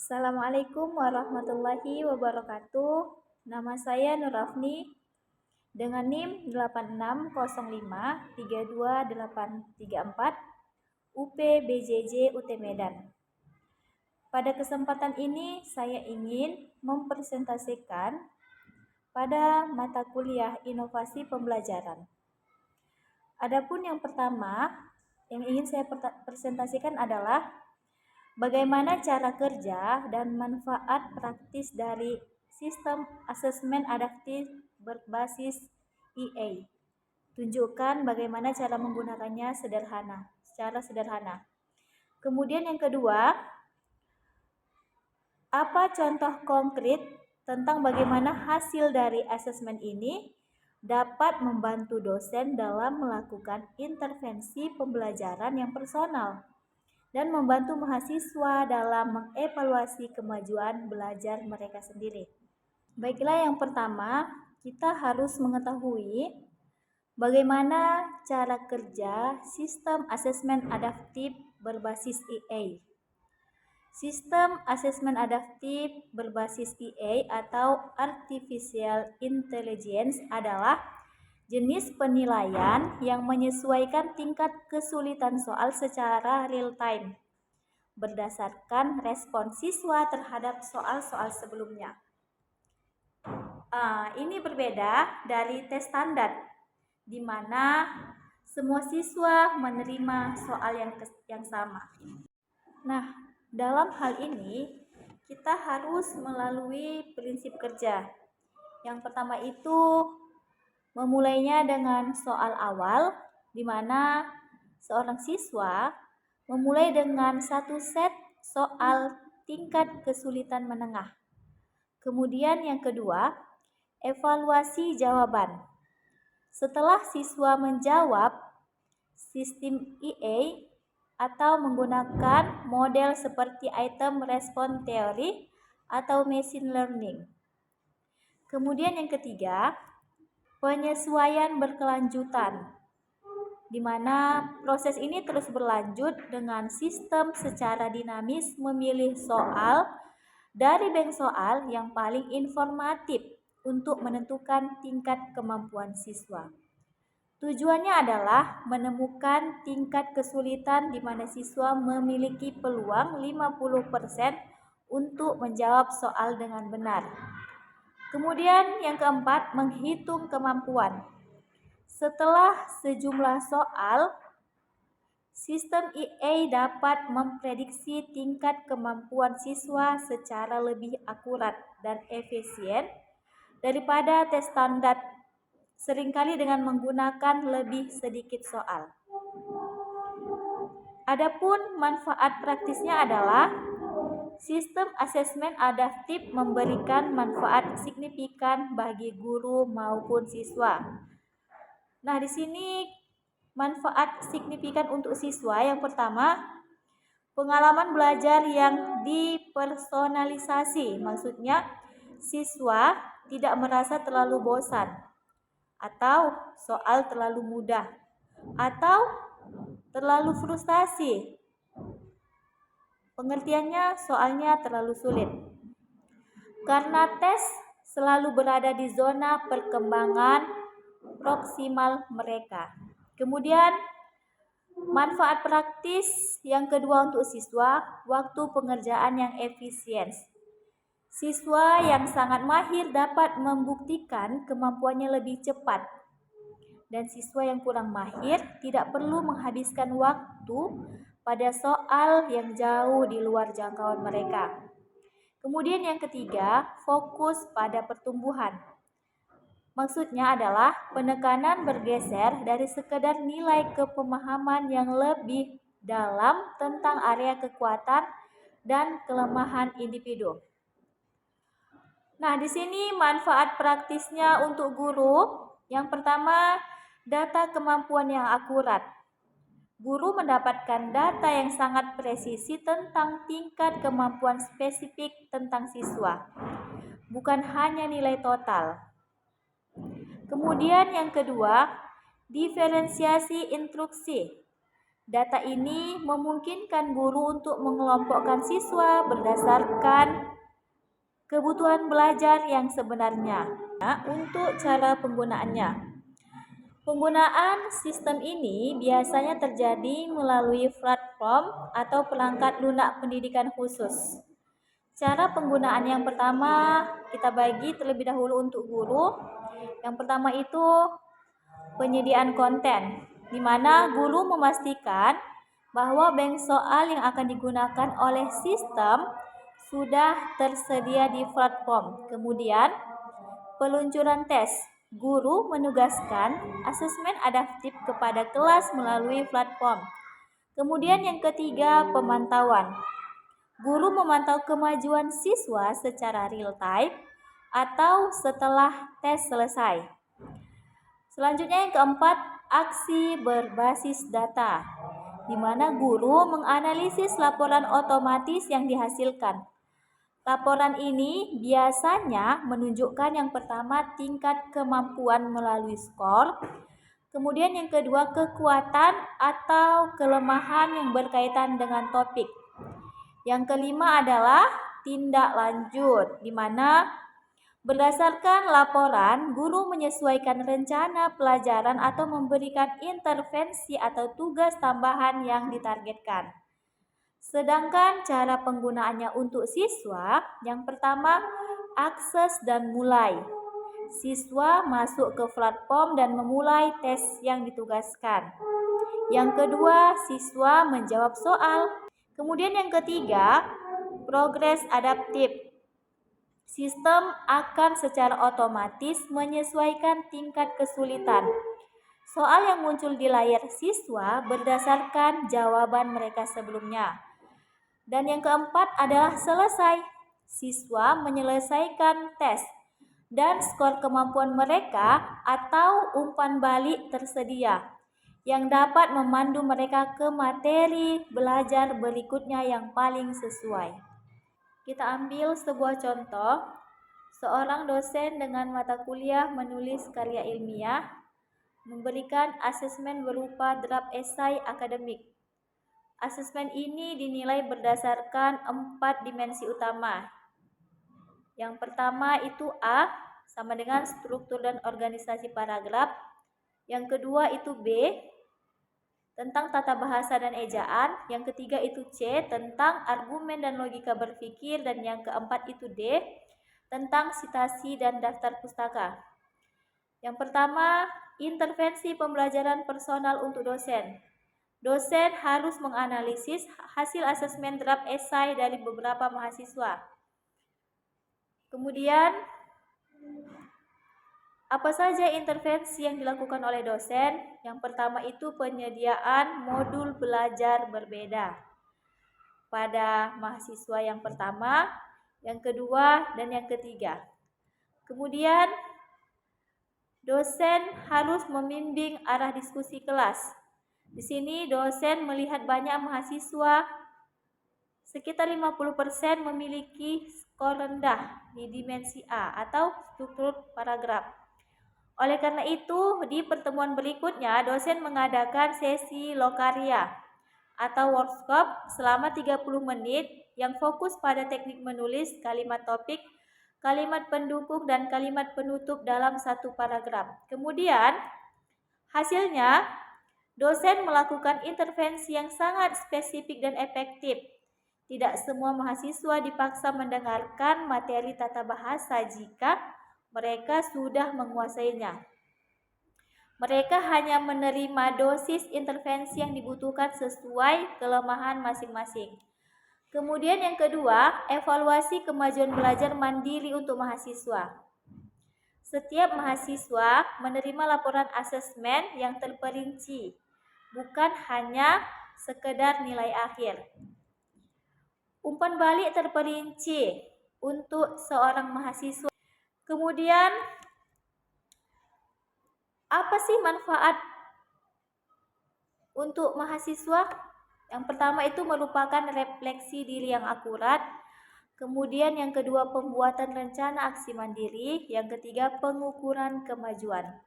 Assalamualaikum warahmatullahi wabarakatuh. Nama saya Nur Rafni dengan NIM 8605328834 UP BJJ UT Medan. Pada kesempatan ini saya ingin mempresentasikan pada mata kuliah Inovasi Pembelajaran. Adapun yang pertama yang ingin saya presentasikan adalah bagaimana cara kerja dan manfaat praktis dari sistem asesmen adaptif berbasis EA. Tunjukkan bagaimana cara menggunakannya secara sederhana. Kemudian yang kedua, apa contoh konkret tentang bagaimana hasil dari asesmen ini dapat membantu dosen dalam melakukan intervensi pembelajaran yang personal dan membantu mahasiswa dalam mengevaluasi kemajuan belajar mereka sendiri. Baiklah, yang pertama, kita harus mengetahui bagaimana cara kerja sistem asesmen adaptif berbasis EA. Sistem asesmen adaptif berbasis EA atau Artificial Intelligence adalah jenis penilaian yang menyesuaikan tingkat kesulitan soal secara real-time berdasarkan respon siswa terhadap soal-soal sebelumnya. Ini berbeda dari tes standar, di mana semua siswa menerima soal yang sama. Nah, dalam hal ini kita harus melalui prinsip kerja. Yang pertama itu memulainya dengan soal awal, di mana seorang siswa memulai dengan satu set soal tingkat kesulitan menengah. Kemudian yang kedua, evaluasi jawaban. Setelah siswa menjawab sistem EA atau menggunakan model seperti item response theory atau machine learning. Kemudian yang ketiga, penyesuaian berkelanjutan, di mana proses ini terus berlanjut dengan sistem secara dinamis memilih soal dari bank soal yang paling informatif untuk menentukan tingkat kemampuan siswa. Tujuannya adalah menemukan tingkat kesulitan di mana siswa memiliki peluang 50% untuk menjawab soal dengan benar. Kemudian yang keempat, menghitung kemampuan. Setelah sejumlah soal, sistem EA dapat memprediksi tingkat kemampuan siswa secara lebih akurat dan efisien daripada tes standar, seringkali dengan menggunakan lebih sedikit soal. Adapun manfaat praktisnya adalah sistem asesmen adaptif memberikan manfaat signifikan bagi guru maupun siswa. Nah, di sini manfaat signifikan untuk siswa yang pertama, pengalaman belajar yang dipersonalisasi. Maksudnya, siswa tidak merasa terlalu bosan atau soal terlalu mudah atau terlalu frustasi. Pengertiannya soalnya terlalu sulit. Karena tes selalu berada di zona perkembangan proksimal mereka. Kemudian manfaat praktis yang kedua untuk siswa, waktu pengerjaan yang efisien. Siswa yang sangat mahir dapat membuktikan kemampuannya lebih cepat. Dan siswa yang kurang mahir tidak perlu menghabiskan waktu pada soal yang jauh di luar jangkauan mereka. Kemudian yang ketiga, fokus pada pertumbuhan. Maksudnya adalah penekanan bergeser dari sekedar nilai ke pemahaman yang lebih dalam tentang area kekuatan dan kelemahan individu. Nah, di sini manfaat praktisnya untuk guru. Yang pertama, data kemampuan yang akurat. Guru mendapatkan data yang sangat presisi tentang tingkat kemampuan spesifik tentang siswa, bukan hanya nilai total. Kemudian yang kedua, diferensiasi instruksi. Data ini memungkinkan guru untuk mengelompokkan siswa berdasarkan kebutuhan belajar yang sebenarnya. Nah, untuk cara penggunaannya. Penggunaan sistem ini biasanya terjadi melalui platform atau perangkat lunak pendidikan khusus. Cara penggunaan yang pertama kita bagi terlebih dahulu untuk guru. Yang pertama itu penyediaan konten, di mana guru memastikan bahwa bank soal yang akan digunakan oleh sistem sudah tersedia di platform. Kemudian, peluncuran tes. Guru menugaskan asesmen adaptif kepada kelas melalui platform. Kemudian yang ketiga, pemantauan. Guru memantau kemajuan siswa secara real time atau setelah tes selesai. Selanjutnya yang keempat, aksi berbasis data, di mana guru menganalisis laporan otomatis yang dihasilkan. Laporan ini biasanya menunjukkan yang pertama tingkat kemampuan melalui skor, kemudian yang kedua kekuatan atau kelemahan yang berkaitan dengan topik. Yang kelima adalah tindak lanjut, di mana berdasarkan laporan, guru menyesuaikan rencana pelajaran atau memberikan intervensi atau tugas tambahan yang ditargetkan. Sedangkan cara penggunaannya untuk siswa, yang pertama, akses dan mulai. Siswa masuk ke platform dan memulai tes yang ditugaskan. Yang kedua, siswa menjawab soal. Kemudian yang ketiga, progres adaptif. Sistem akan secara otomatis menyesuaikan tingkat kesulitan. Soal yang muncul di layar siswa berdasarkan jawaban mereka sebelumnya. Dan yang keempat adalah selesai. Siswa menyelesaikan tes dan skor kemampuan mereka atau umpan balik tersedia yang dapat memandu mereka ke materi belajar berikutnya yang paling sesuai. Kita ambil sebuah contoh. Seorang dosen dengan mata kuliah menulis karya ilmiah, memberikan asesmen berupa draft esai akademik. Asesmen ini dinilai berdasarkan 4 dimensi utama. Yang pertama itu A, sama dengan struktur dan organisasi paragraf. Yang kedua itu B, tentang tata bahasa dan ejaan. Yang ketiga itu C, tentang argumen dan logika berpikir. Dan yang keempat itu D, tentang sitasi dan daftar pustaka. Yang pertama, intervensi pembelajaran personal untuk dosen. Dosen harus menganalisis hasil asesmen draft esai dari beberapa mahasiswa. Kemudian, apa saja intervensi yang dilakukan oleh dosen? Yang pertama itu penyediaan modul belajar berbeda pada mahasiswa yang pertama, yang kedua, dan yang ketiga. Kemudian, dosen harus membimbing arah diskusi kelas. Di sini dosen melihat banyak mahasiswa, sekitar 50% memiliki skor rendah di dimensi A atau struktur paragraf. Oleh karena itu, di pertemuan berikutnya dosen mengadakan sesi lokarya atau workshop selama 30 menit yang fokus pada teknik menulis, kalimat topik, kalimat pendukung, dan kalimat penutup dalam satu paragraf. Kemudian, hasilnya, dosen melakukan intervensi yang sangat spesifik dan efektif. Tidak semua mahasiswa dipaksa mendengarkan materi tata bahasa jika mereka sudah menguasainya. Mereka hanya menerima dosis intervensi yang dibutuhkan sesuai kelemahan masing-masing. Kemudian yang kedua, evaluasi kemajuan belajar mandiri untuk mahasiswa. Setiap mahasiswa menerima laporan asesmen yang terperinci, bukan hanya sekedar nilai akhir. Umpan balik terperinci untuk seorang mahasiswa. Kemudian, apa sih manfaat untuk mahasiswa? Yang pertama itu merupakan refleksi diri yang akurat. Kemudian yang kedua, pembuatan rencana aksi mandiri. Yang ketiga, pengukuran kemajuan.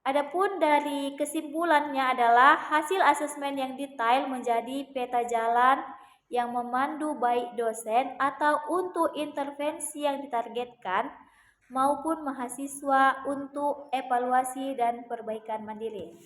Adapun dari kesimpulannya adalah hasil asesmen yang detail menjadi peta jalan yang memandu baik dosen atau untuk intervensi yang ditargetkan maupun mahasiswa untuk evaluasi dan perbaikan mandiri.